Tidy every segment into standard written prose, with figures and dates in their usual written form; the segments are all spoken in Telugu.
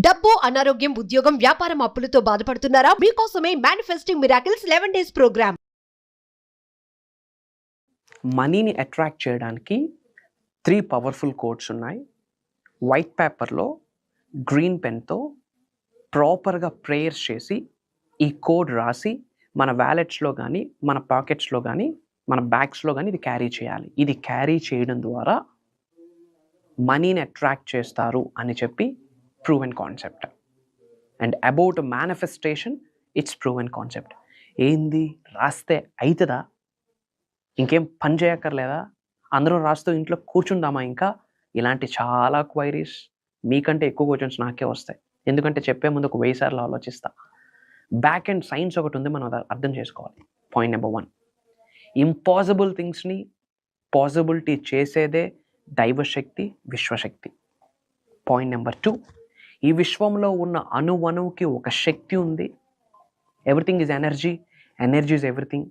డబ్బు, అనారోగ్యం, ఉద్యోగం, వ్యాపారం, అప్పులతో బాధపడుతున్నారా? మీకోసమే మేనిఫెస్టింగ్ మిరాకిల్స్ 11 డేస్ ప్రోగ్రామ్. మనీని అట్రాక్ట్ చేయడానికి 3 పవర్ఫుల్ కోడ్స్ ఉన్నాయి. వైట్ పేపర్లో గ్రీన్ పెన్తో ప్రాపర్గా ప్రేయర్స్ చేసి ఈ కోడ్ రాసి మన వ్యాలెట్స్లో కానీ మన పాకెట్స్లో కానీ మన బ్యాగ్స్లో కానీ ఇది క్యారీ చేయాలి. ఇది క్యారీ చేయడం ద్వారా మనీని అట్రాక్ట్ చేస్తారు అని చెప్పి proven concept. And about manifestation it's proven concept. ఏంది రాస్తే అవుతుందా? ఇంకేం పని చేయక్కర్లేదా? అందరం రాస్తూ ఇంట్లో కూర్చుందామా? ఇంకా ఇలాంటి చాలా క్వైరీస్ మీకంటే ఎక్కువ క్వశ్చన్స్ నాకే వస్తాయి. ఎందుకంటే చెప్పే ముందు ఒక 1000 సార్లు ఆలోచిస్తా. బ్యాక్ అండ్ సైన్స్ ఒకటి ఉంది, మనం అర్థం చేసుకోవాలి. పాయింట్ నెంబర్ 1, ఇంపాసిబుల్ థింగ్స్ని పాసిబిలిటీ చేసేదే దైవశక్తి, విశ్వశక్తి. పాయింట్ నెంబర్ 2, ఈ విశ్వంలో ఉన్న అణువుకి ఒక శక్తి ఉంది. Everything is energy, energy is everything.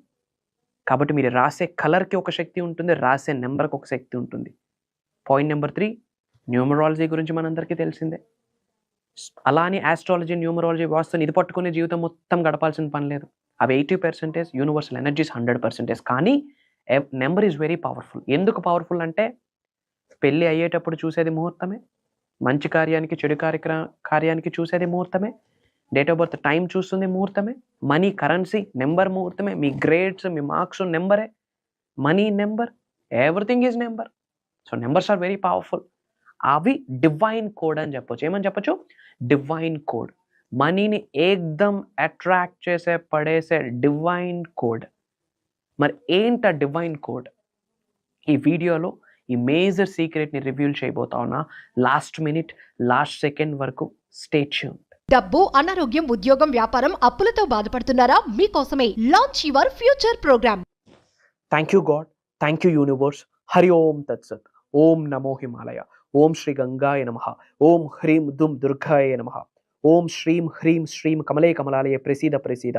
కాబట్టి మీరు రాసే కలర్కి ఒక శక్తి ఉంటుంది, రాసే నెంబర్కి ఒక శక్తి ఉంటుంది. పాయింట్ నెంబర్ 3, న్యూమరాలజీ గురించి మనందరికీ తెలిసిందే. అలానే ఆస్ట్రాలజీ, న్యూమరాలజీ, వాస్తుని ఇది పట్టుకునే జీవితం మొత్తం గడపాల్సిన పని లేదు. అవి 80%, యూనివర్సల్ ఎనర్జీస్ 100%. కానీ నెంబర్ ఈజ్ వెరీ పవర్ఫుల్. ఎందుకు పవర్ఫుల్ అంటే పెళ్ళి అయ్యేటప్పుడు చూసేది ముహూర్తమే, మంచి కార్యానికి చెడు కార్యానికి చూసేది ముహూర్తమే, డేట్ ఆఫ్ బర్త్ టైం చూస్తుంది ముహూర్తమే, మనీ కరెన్సీ నెంబర్ ముహూర్తమే, మీ గ్రేడ్స్ మీ మార్క్స్ నెంబరే, money number, everything is number. So numbers are very powerful. అవి డివైన్ కోడ్ అని చెప్పొచ్చు. ఏమని చెప్పొచ్చు? Divine code. మనీని ఏకదం అట్రాక్ట్ చేసే పడేసే డివైన్ కోడ్. మరి ఏంట డివైన్ కోడ్? ఈ వీడియోలో ఈ మేజర్ సీక్రెట్ని రివీల్ చేయబోతా ఉన్నా. లాస్ట్ మినిట్, లాస్ట్ సెకండ్ వరకు స్టే ట్యూన్డ్. డబ్బు, అనారోగ్యం, ఉద్యోగం, వ్యాపారం, అప్పులతో బాధపడుతున్నారా? మీకోసమే launch your future program. Thank you God, thank you universe. Hari Om తత్సత్. ఓం నమో హిమాలయ. ఓం శ్రీ గంగాయ నమః. ఓం హ్రీం దుం దుర్గాయ నమః. ఓం శ్రీం హ్రీం శ్రీం కమలే కమలాలయ ప్రసీద ప్రసీద.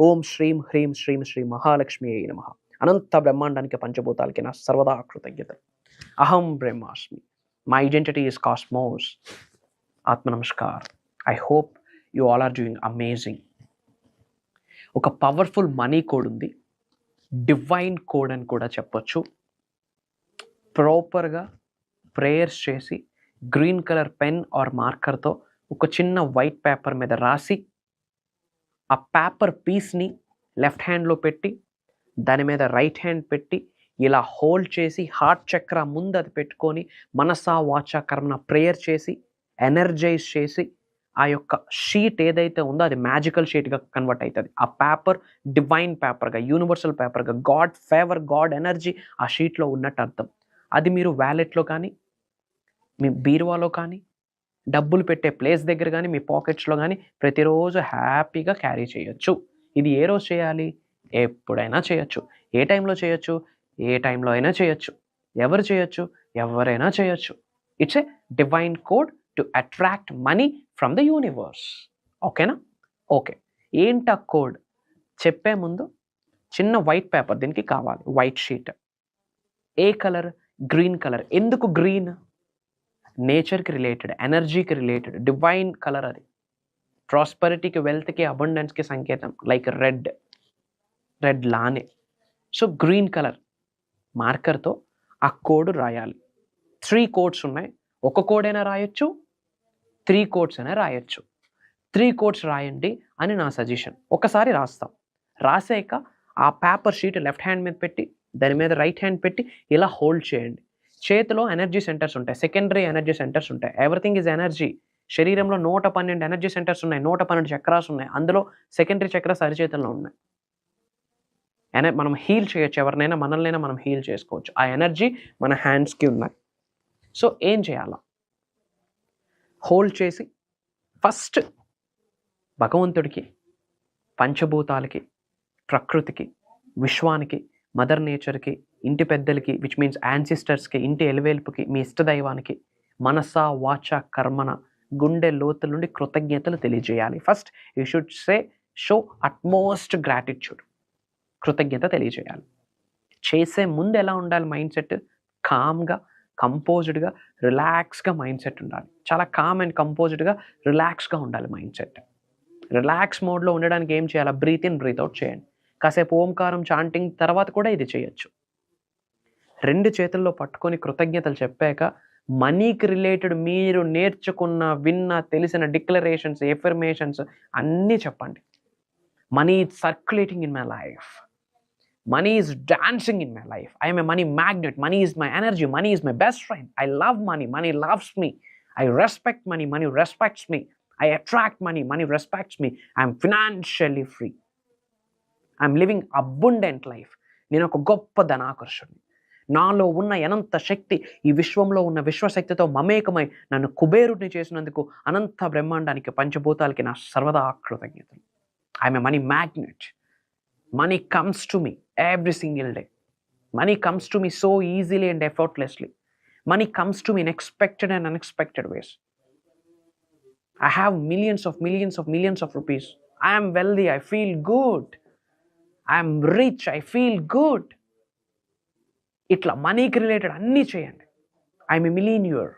ఓం శ్రీం హ్రీం శ్రీం శ్రీ మహాలక్ష్మియే నమః. అనంత బ్రహ్మాండానికి, పంచభూతాలకి నా సర్వదా కృతజ్ఞతలు. అహం బ్రహ్మాస్మి. My identity is cosmos. ఆత్మ నమస్కార్. I hope you all are doing amazing. ఒక పవర్ఫుల్ మనీ కోడ్ ఉంది, డివైన్ కోడ్ అని కూడా చెప్పొచ్చు. ప్రాపర్గా ప్రేయర్స్ చేసి గ్రీన్ కలర్ పెన్ ఆర్ మార్కర్తో ఒక చిన్న వైట్ పేపర్ మీద రాసి ఆ పేపర్ పీస్ని లెఫ్ట్ హ్యాండ్లో పెట్టి దాని మీద రైట్ హ్యాండ్ పెట్టి ఇలా హోల్డ్ చేసి హార్ట్ చక్ర ముందు అది పెట్టుకొని మనసా వాచా కర్మన ప్రేయర్ చేసి ఎనర్జైజ్ చేసి ఆ యొక్క షీట్ ఏదైతే ఉందో అది మ్యాజికల్ షీట్గా కన్వర్ట్ అవుతుంది. ఆ పేపర్ డివైన్ పేపర్గా, యూనివర్సల్ పేపర్గా, గాడ్ ఫేవర్, గాడ్ ఎనర్జీ ఆ షీట్లో ఉన్నట్టు అర్థం. అది మీరు వ్యాలెట్లో కానీ మీ బీరువాలో కానీ డబ్బులు పెట్టే ప్లేస్ దగ్గర కానీ మీ పాకెట్స్లో కానీ ప్రతిరోజు హ్యాపీగా క్యారీ చేయొచ్చు. ఇది ఏ రోజు చేయాలి? ఎప్పుడైనా చేయొచ్చు. ఏ టైంలో చేయొచ్చు? ఏ టైంలో అయినా చేయొచ్చు. ఎవరు చేయొచ్చు? ఎవరైనా చేయొచ్చు. It's a divine code to attract money from the universe. ఓకేనా? ఓకే. ఏంటా కోడ్ చెప్పే ముందు చిన్న వైట్ పేపర్ దీనికి కావాలి, వైట్ షీట్. ఏ కలర్? Green colour. ఎందుకు గ్రీన్? నేచర్కి రిలేటెడ్, ఎనర్జీకి రిలేటెడ్ డివైన్ కలర్ అది. ప్రాస్పరిటీకి, వెల్త్కి, అబండెన్స్కి సంకేతం. లైక్ రెడ్ లానే. సో గ్రీన్ కలర్ మార్కర్తో ఆ కోడ్ రాయాలి. 3 కోడ్స్ ఉన్నాయి. ఒక కోడ్ అయినా రాయొచ్చు, 3 కోడ్స్ అయినా రాయొచ్చు. 3 కోడ్స్ రాయండి అని నా సజెషన్. ఒకసారి రాస్తాం. రాసాక ఆ పేపర్ షీట్ లెఫ్ట్ హ్యాండ్ మీద పెట్టి దాని మీద రైట్ హ్యాండ్ పెట్టి ఇలా హోల్డ్ చేయండి. చేతిలో ఎనర్జీ సెంటర్స్ ఉంటాయి, సెకండరీ ఎనర్జీ సెంటర్స్ ఉంటాయి. Everything is energy. శరీరంలో 112 ఎనర్జీ సెంటర్స్ ఉన్నాయి, 112 చక్రాస్ ఉన్నాయి. అందులో సెకండరీ చక్రాస్ అరిచేతుల్లో ఉన్నాయి. మనం హీల్ చేయొచ్చు. ఎవరినైనా, మనల్నైనా మనం హీల్ చేసుకోవచ్చు. ఆ ఎనర్జీ మన హ్యాండ్స్కి ఉన్నాయి. సో ఏం చేయాలా? హోల్డ్ చేసి ఫస్ట్ భగవంతుడికి, పంచభూతాలకి, ప్రకృతికి, విశ్వానికి, మదర్ నేచర్కి, ఇంటి పెద్దలకి విచ్ మీన్స్ యాన్సిస్టర్స్కి, ఇంటి ఎలివేల్పుకి, మీ ఇష్టదైవానికి మనస వాచ కర్మన గుండె లోతుల నుండి కృతజ్ఞతలు తెలియజేయాలి. First you should show utmost gratitude. కృతజ్ఞత తెలియజేయాలి. చేసే ముందు ఎలా ఉండాలి మైండ్ సెట్? కామ్గా కంపోజ్డ్గా, రిలాక్స్గా మైండ్ సెట్ ఉండాలి. చాలా కామ్ అండ్ కంపోజ్డ్గా, రిలాక్స్గా ఉండాలి మైండ్ సెట్. రిలాక్స్ మోడ్లో ఉండడానికి ఏం చేయాలి? బ్రీత్ ఇన్, బ్రీత్ అవుట్ చేయండి. కాసేపు ఓంకారం చాంటింగ్ తర్వాత కూడా ఇది చేయొచ్చు. 2 చేతుల్లో పట్టుకొని కృతజ్ఞతలు చెప్పాక మనీకి రిలేటెడ్ మీరు నేర్చుకున్న, విన్న, తెలిసిన డిక్లరేషన్స్, ఎఫర్మేషన్స్ అన్నీ చెప్పండి. Money is circulating in my life. Money is dancing in my life. I am a money magnet. Money is my energy. Money is my best friend. I love money. Money loves me. I respect money. Money respects me. I attract money. Money respects me. I am financially free. I am living abundant life. నేను ఒక గొప్ప ధనాకర్షుడిని. నాలో ఉన్న అనంత శక్తి ఈ విశ్వంలో ఉన్న విశ్వశక్తితో మమేకమై నన్ను కుబేరుడిని చేసినందుకు అనంత బ్రహ్మాండానికి, పంచభూతాలకి నా సర్వదా కృతజ్ఞతలు. I am a money magnet. Money comes to me every single day. Money comes to me so easily and effortlessly. Money comes to me in expected and unexpected ways. I have millions of rupees. I am wealthy. I feel good. I am rich. I feel good. ఇట్లా మనీకి రిలేటెడ్ అన్నీ చేయండి. I am a millionaire.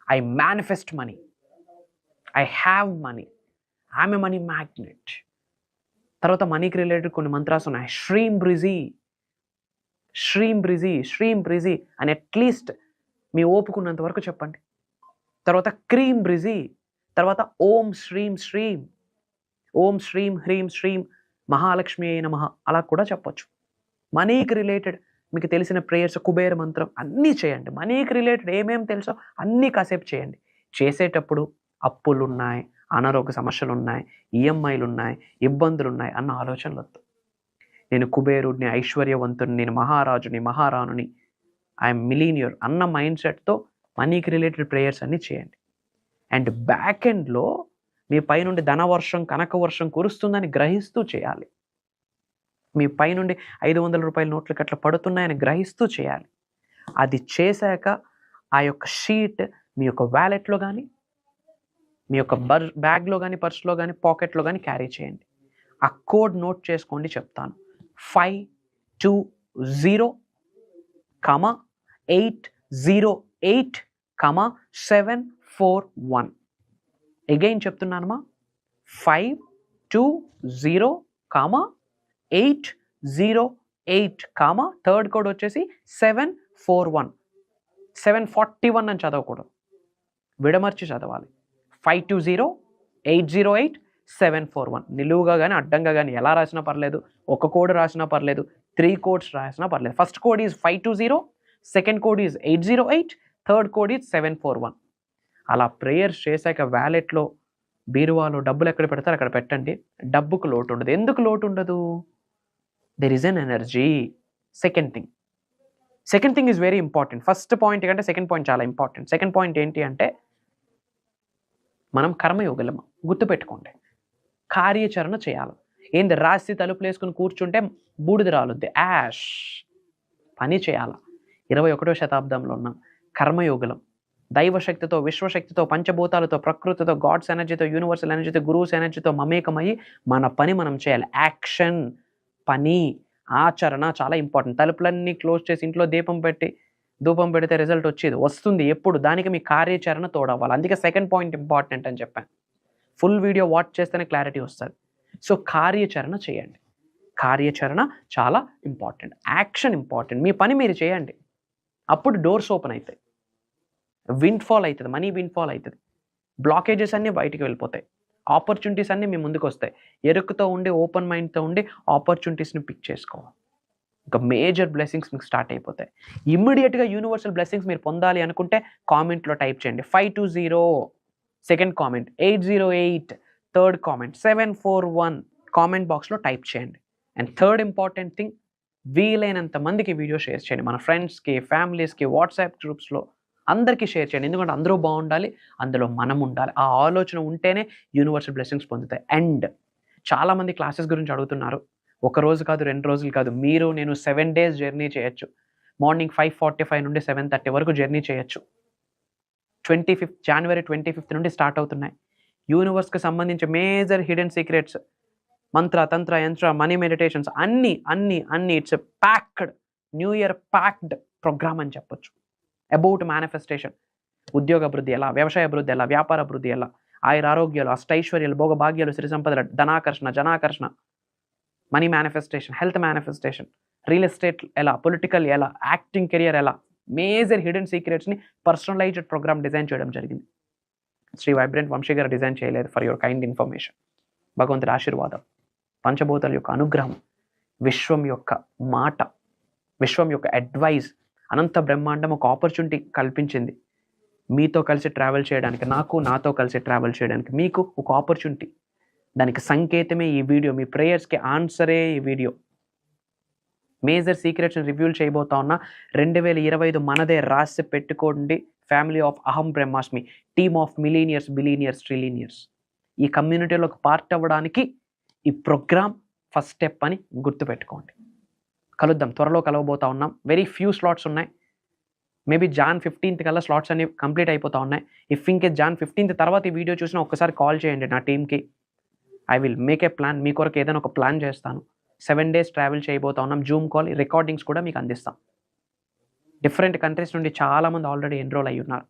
I manifest money. I have money. I am a money magnet. తర్వాత మనీకి రిలేటెడ్ కొన్ని మంత్రాలు ఉన్నాయి. శ్రీం బ్రిజీ అని అట్లీస్ట్ మీ ఓపుకున్నంత వరకు చెప్పండి. తర్వాత క్రీం బ్రిజీ, తర్వాత ఓం శ్రీం హ్రీం శ్రీం మహాలక్ష్మి అయిన నమః అలా కూడా చెప్పొచ్చు. మనీకి రిలేటెడ్ మీకు తెలిసిన ప్రేయర్స్, కుబేర మంత్రం అన్నీ చేయండి. మనీకి రిలేటెడ్ ఏమేమి తెలుసో అన్నీ కాసేపు చేయండి. చేసేటప్పుడు అప్పులు ఉన్నాయి, అనారోగ్య సమస్యలు ఉన్నాయి, ఈఎంఐలు ఉన్నాయి, ఇబ్బందులు ఉన్నాయి అన్న ఆలోచనలు వద్దు. నేను కుబేరుడిని, ఐశ్వర్యవంతుని, నేను మహారాజుని, మహారాణుని, ఐఎమ్ మిలీనియర్ అన్న మైండ్ సెట్తో మనీకి రిలేటెడ్ ప్రేయర్స్ అన్నీ చేయండి. అండ్ బ్యాక్ ఎండ్లో మీ పైనుండి ధనవర్షం, కనక వర్షం కురుస్తుందని గ్రహిస్తూ చేయాలి. మీ పైనుండి 500 రూపాయల నోట్లు అట్లా పడుతున్నాయని గ్రహిస్తూ చేయాలి. అది చేశాక ఆ యొక్క షీట్ మీ యొక్క వ్యాలెట్లో కానీ, మీ యొక్క బ్యాగ్లో కానీ, పర్స్లో కానీ, పాకెట్లో కానీ క్యారీ చేయండి. ఆ కోడ్ నోట్ చేసుకోండి, చెప్తాను. 520,808,741. అగైన్ చెప్తున్నానమ్మా, 520,808, థర్డ్ కోడ్ వచ్చేసి 741. 741 అని చదవకూడదు, విడమర్చి చదవాలి. 520,808,741. నిలువుగా కానీ, అడ్డంగా కానీ ఎలా రాసినా పర్లేదు, ఒక కోడ్ రాసినా పర్లేదు, 3 కోడ్స్ రాసినా పర్లేదు. First code is 520, second code is 808, third code is 741. అలా ప్రేయర్స్ చేశాక వ్యాలెట్లో, బీరువాలో డబ్బులు ఎక్కడ పెడతారు అక్కడ పెట్టండి. డబ్బుకు లోటు ఉండదు. ఎందుకు లోటు ఉండదు? There is an energy. Second thing is very important. First point కంటే సెకండ్ పాయింట్ చాలా ఇంపార్టెంట్. సెకండ్ పాయింట్ ఏంటి అంటే, మనం కర్మయోగులము, గుర్తుపెట్టుకోండి. కార్యాచరణ చేయాలి. ఏంది రాసి తలుపులు వేసుకుని కూర్చుంటే బూడిద రాలుద్ది, యాష్. పని చేయాలి. 21వ శతాబ్దంలో ఉన్నాం. కర్మయోగులం. దైవశక్తితో, విశ్వశక్తితో, పంచభూతాలతో, ప్రకృతితో, గాడ్స్ ఎనర్జీతో, యూనివర్సల్ ఎనర్జీతో, గురువుస్ ఎనర్జీతో మమేకమయ్యి మన పని మనం చేయాలి. యాక్షన్, పని, ఆచరణ చాలా ఇంపార్టెంట్. తలుపులన్నీ క్లోజ్ చేసి ఇంట్లో ధూపం పెడితే రిజల్ట్ వస్తుంది ఎప్పుడు? దానికి మీ కార్యాచరణ తోడవ్వాలి. అందుకే సెకండ్ పాయింట్ ఇంపార్టెంట్ అని చెప్పాను. ఫుల్ వీడియో వాచ్ చేస్తేనే క్లారిటీ వస్తుంది. సో కార్యాచరణ చేయండి. కార్యాచరణ చాలా ఇంపార్టెంట్. Action important. మీ పని మీరు చేయండి. అప్పుడు డోర్స్ ఓపెన్ అవుతాయి. విండ్ఫాల్ అవుతుంది, మనీ విండ్ఫాల్ అవుతుంది. బ్లాకేజెస్ అన్నీ బయటికి వెళ్ళిపోతాయి. ఆపర్చునిటీస్ అన్నీ మీ ముందుకు వస్తాయి. ఎరుకుతో ఉండి, ఓపెన్ మైండ్తో ఉండి ఆపర్చునిటీస్ని పిక్ చేసుకోవాలి. ఇంకా మేజర్ బ్లెస్సింగ్స్ మీకు స్టార్ట్ అయిపోతాయి. ఇమ్మీడియట్గా యూనివర్సల్ బ్లెస్సింగ్స్ మీరు పొందాలి అనుకుంటే కామెంట్లో టైప్ చేయండి. 520 second comment, 808 third comment, 741 comment బాక్స్లో టైప్ చేయండి. అండ్ థర్డ్ ఇంపార్టెంట్ థింగ్, వీలైనంత మందికి వీడియో షేర్ చేయండి. మన ఫ్రెండ్స్కి, ఫ్యామిలీస్కి, వాట్సాప్ గ్రూప్స్లో అందరికీ షేర్ చేయండి. ఎందుకంటే అందరూ బాగుండాలి, అందులో మనం ఉండాలి. ఆ ఆలోచన ఉంటేనే యూనివర్సల్ బ్లెస్సింగ్స్ పొందుతాయి. అండ్ చాలామంది క్లాసెస్ గురించి అడుగుతున్నారు. ఒక రోజు కాదు, 2 రోజులు కాదు, మీరు నేను 7 days జర్నీ చేయొచ్చు. మార్నింగ్ 5:45 నుండి 7:30 వరకు జర్నీ చేయొచ్చు. January 25th నుండి స్టార్ట్ అవుతున్నాయి. యూనివర్స్కి సంబంధించి మేజర్ హిడెన్ సీక్రెట్స్, మంత్ర, తంత్ర, యంత్ర, మనీ మెడిటేషన్స్ అన్నీ it's packed, new year packed program అని చెప్పొచ్చు. About manifestation. ఉద్యోగ అభివృద్ధి ఎలా, వ్యవసాయ అభివృద్ధి ఎలా, వ్యాపార అభివృద్ధి ఎలా, ఆయురారోగ్యాలు, అష్టైశ్వర్యాలు, భోగభాగ్యాలు, సిరి సంపదలు, ధనాకర్షణ, జనాకర్షణ, money manifestation, health manifestation, real estate ఎలా, పొలిటికల్ ఎలా, యాక్టింగ్ కెరియర్ ఎలా, మేజర్ హిడెన్ సీక్రెట్స్ని పర్సనలైజ్డ్ ప్రోగ్రామ్ డిజైన్ చేయడం జరిగింది. శ్రీ వైబ్రెంట్ వంశీ గారు డిజైన్ చేయలేదు. For your kind information. భగవంతుడి ఆశీర్వాదం, పంచభూతాల యొక్క అనుగ్రహం, విశ్వం యొక్క మాట, విశ్వం యొక్క అడ్వైజ్, అనంత బ్రహ్మాండం ఒక ఆపర్చునిటీ కల్పించింది మీతో కలిసి ట్రావెల్ చేయడానికి, నాతో కలిసి ట్రావెల్ చేయడానికి మీకు ఒక ఆపర్చునిటీ. దానికి సంకేతమే ఈ వీడియో, మీ ప్రేయర్స్కి ఆన్సరే ఈ వీడియో. మేజర్ సీక్రెట్స్ని రివ్యూల్ చేయబోతా ఉన్నా. 2025 మనదే, రాసి పెట్టుకోండి. ఫ్యామిలీ ఆఫ్ అహం బ్రహ్మాస్మి, టీమ్ ఆఫ్ మిలీనియర్స్, బిలీనియర్స్, ట్రిలీనియర్స్. ఈ కమ్యూనిటీలో ఒక పార్ట్ అవ్వడానికి ఈ ప్రోగ్రామ్ ఫస్ట్ స్టెప్ అని గుర్తుపెట్టుకోండి. కలుద్దాం, త్వరలో కలవబోతా ఉన్నాం. వెరీ ఫ్యూ స్లాట్స్ ఉన్నాయి. మేబీ Jan 15th కల్లా స్లాట్స్ అన్ని కంప్లీట్ అయిపోతా ఉన్నాయి. ఇఫ్ ఇంకే Jan 15th తర్వాత ఈ వీడియో చూసినా ఒక్కసారి కాల్ చేయండి నా టీమ్కి. I will make a plan, మీ కొరకు ఏదైనా ఒక ప్లాన్ చేస్తాను. 7 days ట్రావెల్ చేయబోతా ఉన్నాం. జూమ్ కాల్ రికార్డింగ్స్ కూడా మీకు అందిస్తాం. డిఫరెంట్ కంట్రీస్ నుండి చాలామంది ఆల్రెడీ ఎన్రోల్ అయ్యి ఉన్నారు.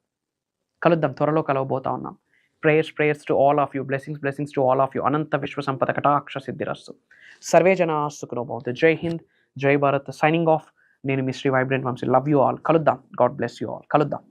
కలుద్దాం, త్వరలో కలవబోతా ఉన్నాం. Prayers to all of you, blessings to all of you. అనంత విశ్వ సంపద కటాక్ష సిద్ధిరస్సు. సర్వే జనా సుఖినో భవంతు. జై హింద్, జై భారత్. Signing off. నేను మీ Shri vibrant Vamshi. Love you all. కలుద్దాం. God bless you all. కలుద్దాం.